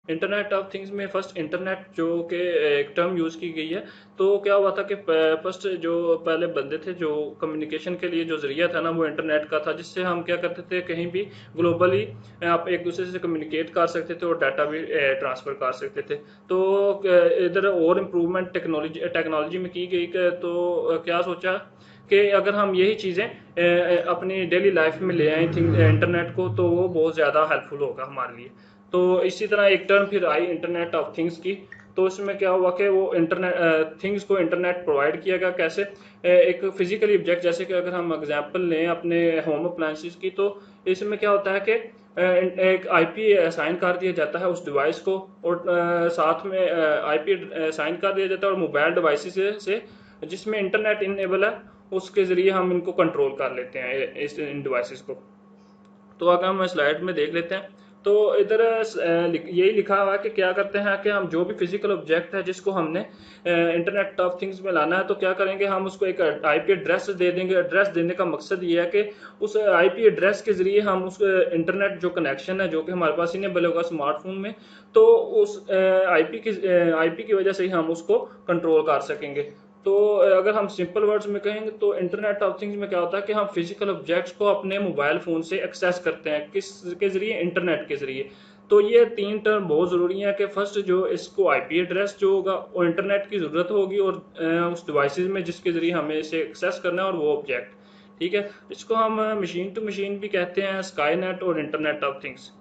Internet of things में first internet जो कि एक टर्म यूज की गई है। तो क्या हुआ था कि फर्स्ट जो पहले बंदे थे जो कम्युनिकेशन के लिए जो जरिया था ना वो इंटरनेट का था, जिससे हम क्या करते थे कहीं भी ग्लोबली आप एक दूसरे से कम्युनिकेट कर सकते थे और डाटा भी ट्रांसफर कर सकते थे। तो इधर और इम्प्रूवमेंट टेक्नोलॉजी टेक्नोलॉजी में की गई तो क्या सोचा कि अगर हम यही चीज़ें अपनी डेली लाइफ में ले आए थिंग इंटरनेट को, तो वो बहुत ज़्यादा हेल्पफुल होगा हमारे लिए। तो इसी तरह एक टर्म फिर आई इंटरनेट ऑफ थिंग्स की। तो इसमें क्या हुआ कि वो इंटरनेट थिंग्स को इंटरनेट प्रोवाइड किया गया कैसे, एक फिजिकली ऑब्जेक्ट, जैसे कि अगर हम एग्जांपल लें अपने होम अप्लायंसेस की, तो इसमें क्या होता है कि एक आईपी असाइन कर दिया जाता है उस डिवाइस को, और साथ में आईपी असाइन कर दिया जाता है और मोबाइल डिवाइसेस से जिसमें इंटरनेट इनेबल है उसके जरिए हम इनको कंट्रोल कर लेते हैं इस इन डिवाइसेस को। तो अगर हम स्लाइड में देख लेते हैं तो इधर यही लिखा हुआ है कि क्या करते हैं कि हम जो भी फिजिकल ऑब्जेक्ट है जिसको हमने इंटरनेट ऑफ थिंग्स में लाना है, तो क्या करेंगे हम उसको एक आईपी एड्रेस दे देंगे। एड्रेस देने का मकसद ये है कि उस आईपी एड्रेस के जरिए हम उस इंटरनेट जो कनेक्शन है जो कि हमारे पास इनेबल होगा स्मार्टफोन में, तो उस आईपी की वजह से ही हम उसको कंट्रोल कर सकेंगे। तो अगर हम सिंपल वर्ड्स में कहेंगे तो इंटरनेट ऑफ थिंग्स में क्या होता है कि हम फिजिकल ऑब्जेक्ट्स को अपने मोबाइल फोन से एक्सेस करते हैं, किस के जरिए, इंटरनेट के जरिए। तो ये तीन टर्म बहुत जरूरी है कि फर्स्ट जो इसको आईपी एड्रेस जो होगा वो इंटरनेट की जरूरत होगी, और उस डिवाइसेस में जिसके जरिए हमें इसे एक्सेस करना है, और वो ऑब्जेक्ट, ठीक है। इसको हम मशीन टू मशीन भी कहते हैं, स्काई नेट और इंटरनेट ऑफ थिंग्स।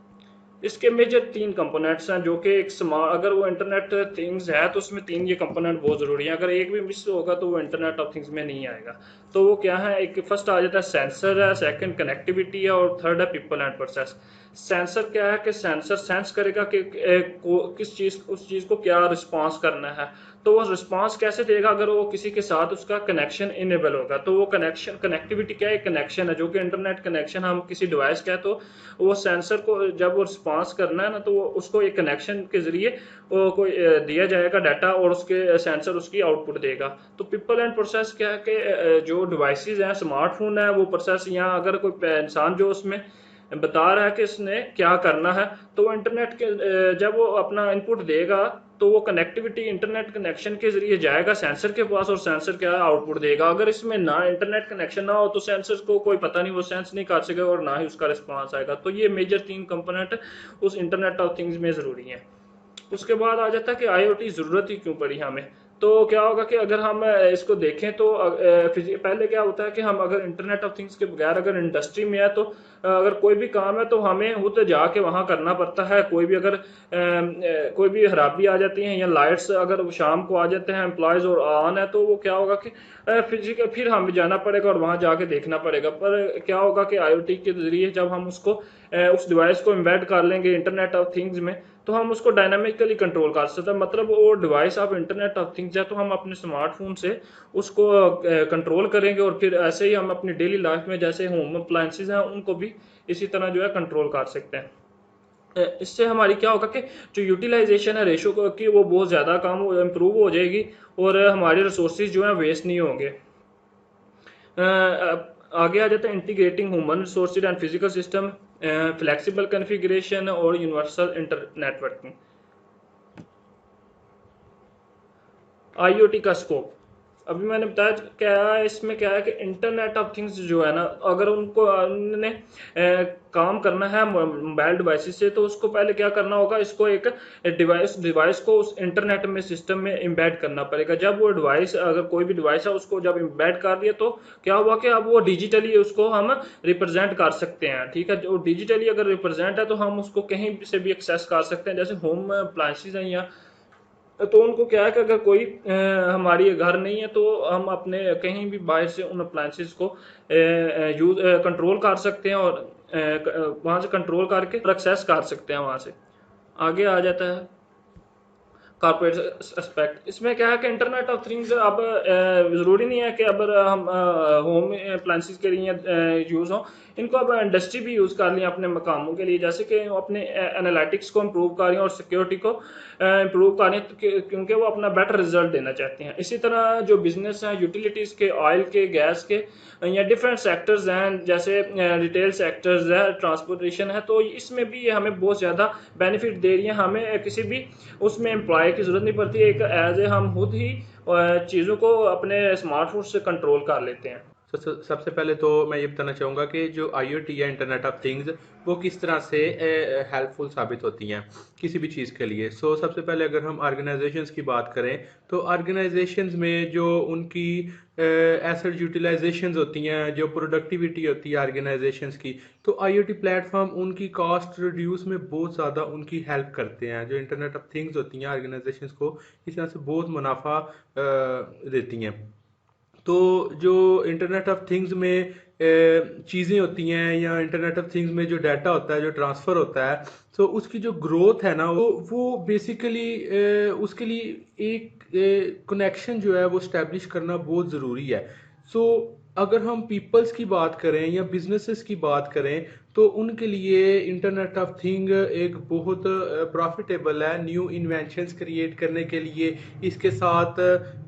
इसके मेजर तीन कंपोनेंट्स हैं जो कि एक स्मार्ट, अगर वो इंटरनेट थिंग्स है तो उसमें तीन ये कंपोनेंट बहुत जरूरी है। अगर एक भी मिस होगा तो वो इंटरनेट ऑफ थिंग्स में नहीं आएगा। तो वो क्या है, एक फर्स्ट आ जाता है सेंसर है, सेकंड कनेक्टिविटी है, और थर्ड है पीपल एंड प्रोसेस। सेंसर क्या है कि सेंसर सेंस करेगा कि किस चीज, उस चीज को क्या रिस्पॉन्स करना है। तो वो रिस्पॉन्स कैसे देगा, अगर वो किसी के साथ उसका कनेक्शन इनेबल होगा। तो वो कनेक्शन, कनेक्टिविटी क्या है, कनेक्शन है जो कि इंटरनेट कनेक्शन हम किसी डिवाइस का है, तो वो सेंसर को जब वो रिस्पॉन्स करना है ना, तो वो उसको एक कनेक्शन के जरिए वो कोई दिया जाएगा डाटा, और उसके सेंसर उसकी आउटपुट देगा। तो पीपल एंड प्रोसेस क्या है कि जो डिवाइसेस हैं, स्मार्टफोन है, वो प्रोसेस, यहाँ अगर कोई इंसान जो उसमें बता रहा है कि इसने क्या करना है, तो वो इंटरनेट के जब वो अपना इनपुट देगा तो वो कनेक्टिविटी इंटरनेट कनेक्शन के जरिए जाएगा सेंसर के पास, और सेंसर क्या आउटपुट देगा। अगर इसमें ना इंटरनेट कनेक्शन ना हो तो सेंसर को कोई पता नहीं, वो सेंस नहीं कर सकेगा और ना ही उसका रिस्पॉन्स आएगा। तो ये मेजर तीन कंपोनेंट उस इंटरनेट ऑफ थिंग्स में जरूरी है। उसके बाद आ जाता है कि आईओटी जरूरत ही क्यों पड़ी हमें। तो क्या होगा कि अगर हम इसको देखें तो पहले क्या होता है कि हम अगर इंटरनेट ऑफ थिंग्स के बगैर अगर इंडस्ट्री में है तो अगर कोई भी काम है तो हमें खुद जाके वहां करना पड़ता है। कोई भी अगर कोई भी खराबी आ जाती है या लाइट्स अगर शाम को आ जाते हैं एम्प्लॉयज और ऑन है, तो वो क्या होगा कि फिजिकल फिर हमें जाना पड़ेगा और वहां जाके देखना पड़ेगा। पर क्या होगा कि आईओटी के जरिए जब हम उसको उस डिवाइस को एम्बेड कर लेंगे इंटरनेट ऑफ थिंग्स में, तो हम उसको डायनामिकली कंट्रोल कर सकते हैं। मतलब वो device of internet of things है तो हम अपने स्मार्टफोन से उसको कंट्रोल करेंगे, और फिर ऐसे ही हम अपनी डेली लाइफ में जैसे होम अप्लायंसेज हैं उनको भी इसी तरह जो है कंट्रोल कर सकते हैं। इससे हमारी क्या होगा कि जो यूटिलाइजेशन है रेशो की वो बहुत ज़्यादा काम इम्प्रूव हो जाएगी, और हमारे रिसोर्सेज जो है वेस्ट नहीं होंगे। आगे आ जाता है integrating human resources and physical system, flexible configuration और यूनिवर्सल इंटर नेटवर्किंग। आईओटी का स्कोप अभी मैंने बताया क्या है, इसमें क्या है कि इंटरनेट ऑफ थिंग्स जो है ना, अगर उनको उन्होंने काम करना है मोबाइल डिवाइसेस से, तो उसको पहले क्या करना होगा, इसको एक डिवाइस को उस इंटरनेट में सिस्टम में एम्बेड करना पड़ेगा। जब वो डिवाइस, अगर कोई भी डिवाइस है उसको जब एम्बेड कर दिया तो क्या हुआ कि अब वो डिजिटली उसको हम रिप्रेजेंट कर सकते हैं। ठीक है, जो डिजिटली अगर रिप्रेजेंट है तो हम उसको कहीं से भी एक्सेस कर सकते हैं। जैसे होम अप्लायंसेज हैं या, तो उनको क्या है कि अगर कोई हमारी घर नहीं है तो हम अपने कहीं भी बाहर से उन अप्लायंसेस को यूज कंट्रोल कर सकते हैं, और वहां से कंट्रोल करके एक्सेस कर सकते हैं वहां से। आगे आ जाता है कॉर्पोरेट एस्पेक्ट। इसमें क्या है कि इंटरनेट ऑफ थिंग्स अब ज़रूरी नहीं है कि अब हम होम अप्लाइंसेस के लिए यूज़ हों, इनको अब इंडस्ट्री भी यूज़ कर रही है अपने मकामों के लिए, जैसे कि वो अपने एनालिटिक्स को इम्प्रूव कर रही हैं और सिक्योरिटी को इम्प्रूव कर रही हैं, क्योंकि वो अपना बेटर रिजल्ट देना चाहती हैं। इसी तरह जो बिजनेस हैं यूटिलिटीज़ के, ऑयल के, गैस के, या डिफरेंट सेक्टर्स हैं, जैसे रिटेल सेक्टर्स है, ट्रांसपोर्टेशन है, तो इसमें भी ये हमें बहुत ज़्यादा बेनिफिट दे रही है। हमें किसी भी उसमें एम्प्लॉय की ज़रूरत नहीं पड़ती, एक एज ए हम खुद ही चीज़ों को अपने स्मार्टफोन से कंट्रोल कर लेते हैं। सबसे पहले तो मैं ये बताना चाहूँगा कि जो IoT या इंटरनेट ऑफ थिंग्स वो किस तरह से हेल्पफुल साबित होती हैं किसी भी चीज़ के लिए। सबसे पहले अगर हम ऑर्गेनाइजेशंस की बात करें तो ऑर्गेनाइजेशंस में जो उनकी एसेट यूटिलाइजेशंस होती हैं, जो प्रोडक्टिविटी होती है ऑर्गेनाइजेशंस की, तो IoT प्लेटफॉर्म उनकी कॉस्ट रिड्यूस में बहुत ज़्यादा उनकी हेल्प करते हैं। जो इंटरनेट ऑफ थिंग्स होती हैं ऑर्गेनाइजेशंस को इस तरह से बहुत मुनाफा देती हैं। तो जो इंटरनेट ऑफ थिंग्स में चीज़ें होती हैं या इंटरनेट ऑफ थिंग्स में जो डाटा होता है, जो ट्रांसफ़र होता है, तो उसकी जो ग्रोथ है ना, वो बेसिकली उसके लिए एक कनेक्शन जो है वो स्टैब्लिश करना बहुत ज़रूरी है। सो अगर हम पीपल्स की बात करें या बिजनेसेस की बात करें तो उनके लिए इंटरनेट ऑफ थिंग एक बहुत प्रॉफिटेबल है न्यू इन्वेंशंस क्रिएट करने के लिए, इसके साथ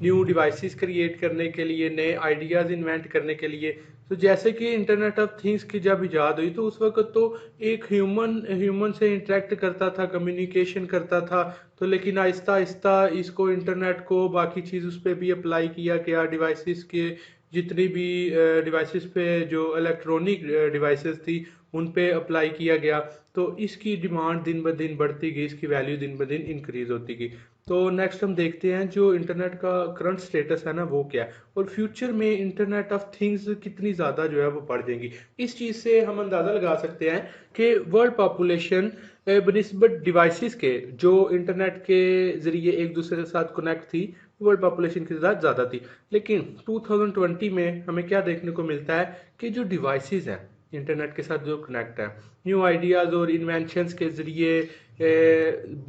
न्यू डिवाइसेस क्रिएट करने के लिए, नए आइडियाज़ इन्वेंट करने के लिए। तो जैसे कि इंटरनेट ऑफ थिंग्स की जब इजाद हुई तो उस वक्त तो एक ह्यूमन से इंटरेक्ट करता था, कम्युनिकेशन करता था, तो लेकिन आहिस्ता आहिस्ता इसको इंटरनेट को बाकी चीज़ उस पर भी अप्लाई किया गया। डिवाइसेस के जितनी भी डिवाइसेस पे जो इलेक्ट्रॉनिक डिवाइसेस थी उन पे अप्लाई किया गया, तो इसकी डिमांड दिन ब दिन बढ़ती गई, इसकी वैल्यू दिन ब दिन इंक्रीज होती गई। तो नेक्स्ट हम देखते हैं जो इंटरनेट का करंट स्टेटस है ना वो क्या है, और फ्यूचर में इंटरनेट ऑफ थिंग्स कितनी ज़्यादा जो है वो बढ़ जाएंगी। इस चीज़ से हम अंदाज़ा लगा सकते हैं कि वर्ल्ड पॉपुलेशन बनिस्बत डिवाइसेस के जो इंटरनेट के ज़रिए एक दूसरे के साथ कनेक्ट थी, वर्ल्ड पॉपुलेशन की तादाद ज़्यादा थी। लेकिन 2020 में हमें क्या देखने को मिलता है कि जो डिवाइसेस हैं इंटरनेट के साथ जो कनेक्ट है, न्यू आइडियाज़ और इन्वेंशंस के ज़रिए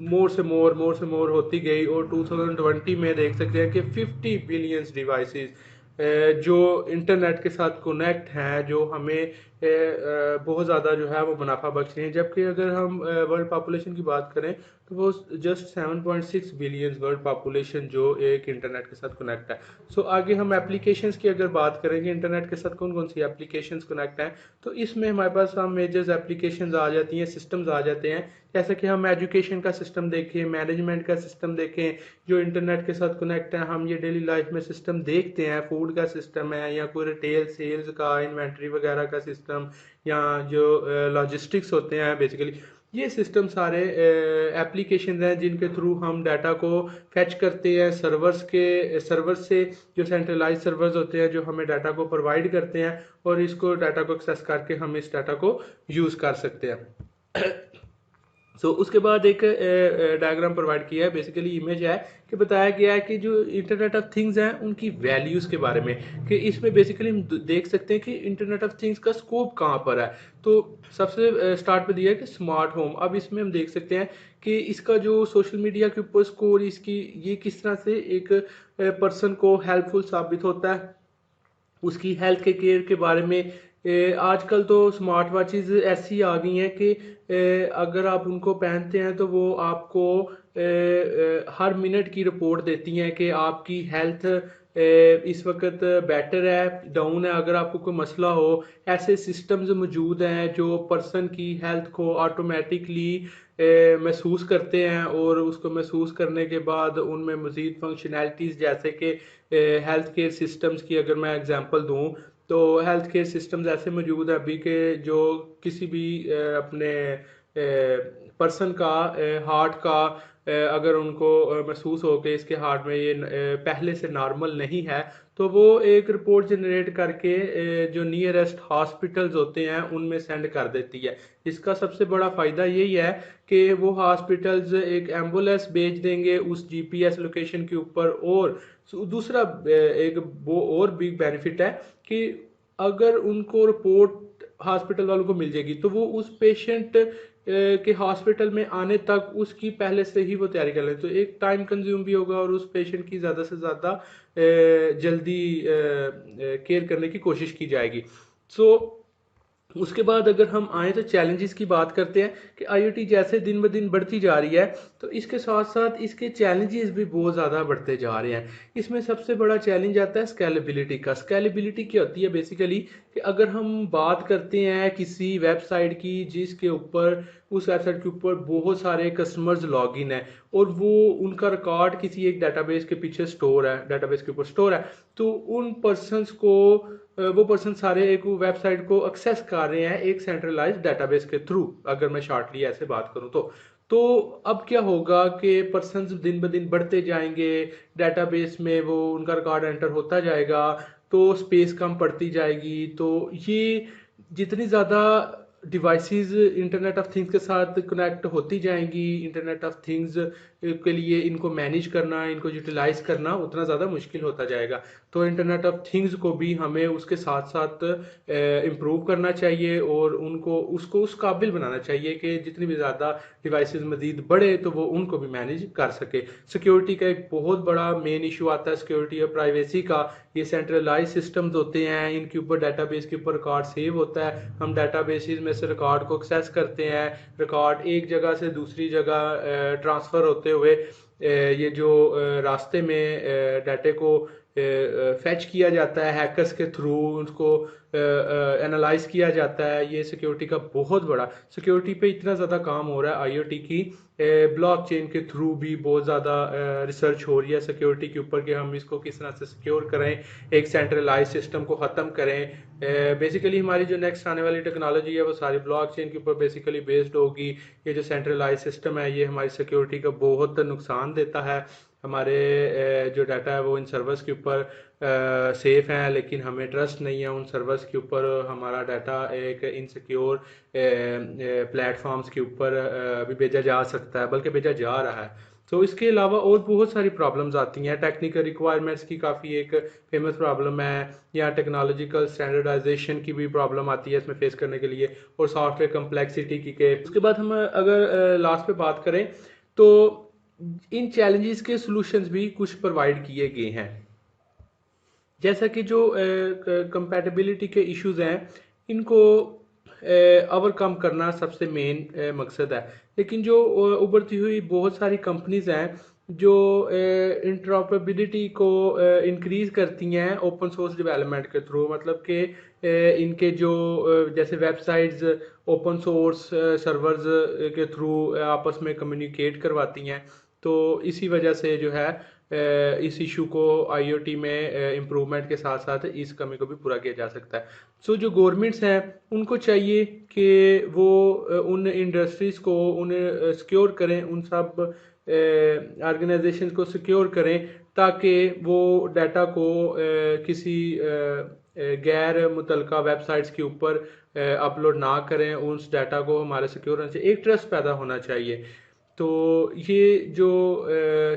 मोर से मोर होती गई, और 2020 में देख सकते हैं कि 50 बिलियंस डिवाइसेस जो इंटरनेट के साथ कनेक्ट हैं, जो हमें बहुत ज़्यादा जो है वो मुनाफा बख्श रही हैं। जबकि अगर हम वर्ल्ड पॉपुलेशन की बात करें तो वो जस्ट 7.6 बिलियन वर्ल्ड पॉपुलेशन जो एक इंटरनेट के साथ कनेक्ट है। आगे हम एप्लीकेशंस की अगर बात करेंगे, इंटरनेट के साथ कौन कौन सी एप्लीकेशंस कनेक्ट हैं, तो इसमें हमारे पास हम मेजर्स एप्लीकेशंस आ जाती हैं, सिस्टम्स आ जाते हैं। जैसे कि हम एजुकेशन का सिस्टम देखें, मैनेजमेंट का सिस्टम देखें, जो इंटरनेट के साथ कनेक्ट है, हम ये डेली लाइफ में सिस्टम देखते हैं, फूड का सिस्टम है या कोई रिटेल सेल्स का, इन्वेंट्री वगैरह का सिस्टम, या जो लॉजिस्टिक्स होते हैं, बेसिकली ये सिस्टम सारे एप्लीकेशन हैं जिनके थ्रू हम डाटा को फैच करते हैं सर्वर्स से, जो सेंट्रलाइज सर्वर्स होते हैं जो हमें डाटा को प्रोवाइड करते हैं, और इसको डाटा को एक्सेस करके हम इस डाटा को यूज़ कर सकते हैं। उसके बाद एक डायग्राम प्रोवाइड किया है, बेसिकली इमेज है कि बताया गया है कि जो इंटरनेट ऑफ थिंग्स हैं उनकी वैल्यूज़ के बारे में, कि इसमें बेसिकली हम देख सकते हैं कि इंटरनेट ऑफ थिंग्स का स्कोप कहाँ पर है। तो सबसे स्टार्ट पे दिया है कि स्मार्ट होम। अब इसमें हम देख सकते हैं कि इसका जो सोशल मीडिया के ऊपर स्कोर, इसकी ये किस तरह से एक पर्सन को हेल्पफुल साबित होता है, उसकी हेल्थ के केयर के बारे में। आजकल तो स्मार्ट वॉचेस ऐसी आ गई हैं कि अगर आप उनको पहनते हैं तो वो आपको हर मिनट की रिपोर्ट देती हैं कि आपकी हेल्थ इस वक्त बेटर है, डाउन है, अगर आपको कोई मसला हो। ऐसे सिस्टम्स मौजूद हैं जो पर्सन की हेल्थ को ऑटोमेटिकली महसूस करते हैं, और उसको महसूस करने के बाद उनमें मज़ीद फंक्शनैलिटीज़, जैसे कि हेल्थ केयर सिस्टम्स की अगर मैं एग्जांपल दूं, तो हेल्थ केयर सिस्टम्स ऐसे मौजूद है अभी के जो किसी भी अपने पर्सन का हार्ट का अगर उनको महसूस हो कि इसके हार्ट में ये पहले से नॉर्मल नहीं है, तो वो एक रिपोर्ट जनरेट करके जो नियरेस्ट हॉस्पिटल्स होते हैं उनमें सेंड कर देती है। इसका सबसे बड़ा फ़ायदा यही है कि वो हॉस्पिटल्स एक एम्बुलेंस भेज देंगे उस जीपीएस लोकेशन के ऊपर। और दूसरा एक वो और बिग बेनिफिट है कि अगर उनको रिपोर्ट हॉस्पिटल वालों को मिल जाएगी, तो वो उस पेशेंट के हॉस्पिटल में आने तक उसकी पहले से ही वो तैयारी कर ले, तो एक टाइम कंज्यूम भी होगा और उस पेशेंट की ज़्यादा से ज़्यादा जल्दी केयर करने की कोशिश की जाएगी। सो उसके बाद अगर हम आए तो चैलेंजेस की बात करते हैं कि आईओटी जैसे दिन ब दिन बढ़ती जा रही है, तो इसके साथ साथ इसके चैलेंजेस भी बहुत ज़्यादा बढ़ते जा रहे हैं। इसमें सबसे बड़ा चैलेंज आता है स्केलेबिलिटी का। स्केलेबिलिटी क्या होती है बेसिकली कि अगर हम बात करते हैं किसी वेबसाइट की जिसके ऊपर, उस वेबसाइट के ऊपर बहुत सारे कस्टमर्स लॉगिन है और वो उनका रिकॉर्ड किसी एक डाटाबेस के पीछे स्टोर है, डाटाबेस के ऊपर स्टोर है, तो उन पर्सनस को वो पर्सन सारे एक वेबसाइट को एक्सेस कर रहे हैं एक सेंट्रलाइज्ड डाटाबेस के थ्रू, अगर मैं शॉर्टली ऐसे बात करूं तो अब क्या होगा कि पर्सन्स दिन ब दिन बढ़ते जाएंगे, डाटाबेस में वो उनका रिकॉर्ड एंटर होता जाएगा, तो स्पेस कम पड़ती जाएगी। तो ये जितनी ज़्यादा डिवाइसेस इंटरनेट ऑफ थिंग्स के साथ कनेक्ट होती जाएंगी, इंटरनेट ऑफ थिंग्स के लिए इनको मैनेज करना, इनको यूटिलाइज करना उतना ज़्यादा मुश्किल होता जाएगा। तो इंटरनेट ऑफ थिंग्स को भी हमें उसके साथ साथ इम्प्रूव करना चाहिए और उनको उसको उस काबिल बनाना चाहिए कि जितनी भी ज़्यादा डिवाइसेस मजीद बढ़े तो वो उनको भी मैनेज कर सके। सिक्योरिटी का एक बहुत बड़ा मेन इशू आता है, सिक्योरिटी और प्राइवेसी का। ये सेंट्रलाइज सिस्टम्स होते हैं, इनके ऊपर डाटाबेस के ऊपर रिकॉर्ड सेव होता है, हम डाटाबेसेस में से रिकॉर्ड को एक्सेस करते हैं, रिकॉर्ड एक जगह से दूसरी जगह ट्रांसफ़र होते हुए ये जो रास्ते में डाटे को फैच किया जाता है हैकर्स के थ्रू, उसको एनालाइज किया जाता है। ये सिक्योरिटी का बहुत बड़ा, सिक्योरिटी पे इतना ज़्यादा काम हो रहा है आईओटी की ब्लॉकचेन के थ्रू भी बहुत ज़्यादा रिसर्च हो रही है सिक्योरिटी के ऊपर कि हम इसको किस तरह से सिक्योर करें, एक सेंट्रलाइज सिस्टम को ख़त्म करें। बेसिकली हमारी जो नेक्स्ट आने वाली टेक्नोलॉजी है वो सारी ब्लॉकचेन के ऊपर बेसिकली बेस्ड होगी। ये जो सेंट्रलाइज सिस्टम है ये हमारी सिक्योरिटी का बहुत नुकसान देता है। हमारे जो डाटा है वो इन सर्वर्स के ऊपर सेफ हैं, लेकिन हमें ट्रस्ट नहीं है उन सर्वर्स के ऊपर हमारा डाटा एक इनसिक्योर प्लेटफॉर्म्स के ऊपर भी भेजा जा सकता है, बल्कि भेजा जा रहा है। तो इसके अलावा और बहुत सारी प्रॉब्लम्स आती हैं। टेक्निकल रिक्वायरमेंट्स की काफ़ी एक फेमस प्रॉब्लम है, या टेक्नोलॉजिकल स्टैंडर्डाइजेशन की भी प्रॉब्लम आती है इसमें फेस करने के लिए, और सॉफ्टवेयर कम्प्लेक्सिटी की के। उसके बाद हम अगर लास्ट पे बात करें तो इन चैलेंजेस के सॉल्यूशंस भी कुछ प्रोवाइड किए गए हैं, जैसा कि जो कंपैटिबिलिटी के इश्यूज हैं इनको ओवरकम करना सबसे मेन मकसद है। लेकिन जो उभरती हुई बहुत सारी कंपनीज हैं जो इंटरऑपरेबिलिटी को इंक्रीज करती हैं ओपन सोर्स डेवलपमेंट के थ्रू, मतलब कि इनके जो जैसे वेबसाइट्स ओपन सोर्स सर्वर्स के थ्रू आपस में कम्युनिकेट करवाती हैं, तो इसी वजह से जो है इस इशू को आईओटी में इम्प्रूवमेंट के साथ साथ इस कमी को भी पूरा किया जा सकता है। सो जो गवर्नमेंट्स हैं उनको चाहिए कि वो उन इंडस्ट्रीज़ को उन्हें सिक्योर करें, उन सब ऑर्गेनाइजेशन को सिक्योर करें, ताकि वो डाटा को किसी गैर मुतलका वेबसाइट्स के ऊपर अपलोड ना करें। उस डाटा को हमारे सिक्योर होना चाहिए, एक ट्रस्ट पैदा होना चाहिए। तो ये जो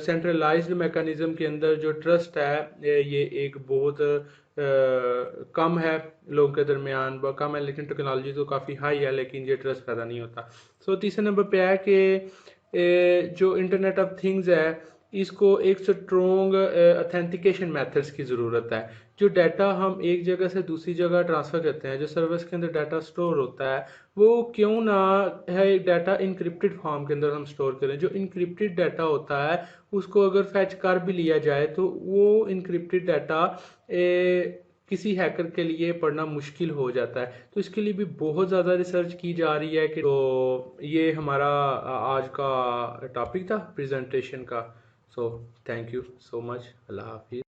सेंट्रलाइज्ड मैकेनिज्म के अंदर जो ट्रस्ट है ये एक बहुत कम है, लोगों के दरमियान बहुत कम है, लेकिन टेक्नोलॉजी तो काफ़ी हाई है, लेकिन ये ट्रस्ट पैदा नहीं होता। सो तीसरे नंबर पे है कि जो इंटरनेट ऑफ थिंग्स है इसको एक स्ट्रोंग ऑथेंटिकेशन मेथड्स की ज़रूरत है। जो डाटा हम एक जगह से दूसरी जगह ट्रांसफ़र करते हैं, जो सर्वर्स के अंदर डाटा स्टोर होता है, वो क्यों ना है डाटा इनक्रिप्टेड फॉर्म के अंदर हम स्टोर करें। जो इनक्रिप्टेड डाटा होता है उसको अगर फैच कर भी लिया जाए तो वो इनक्रिप्टेड डाटा किसी हैकर के लिए पढ़ना मुश्किल हो जाता है। तो इसके लिए भी बहुत ज़्यादा रिसर्च की जा रही है। कि तो ये हमारा आज का टॉपिक था प्रेजेंटेशन का। So thank you so much, अल्लाह हाफिज़।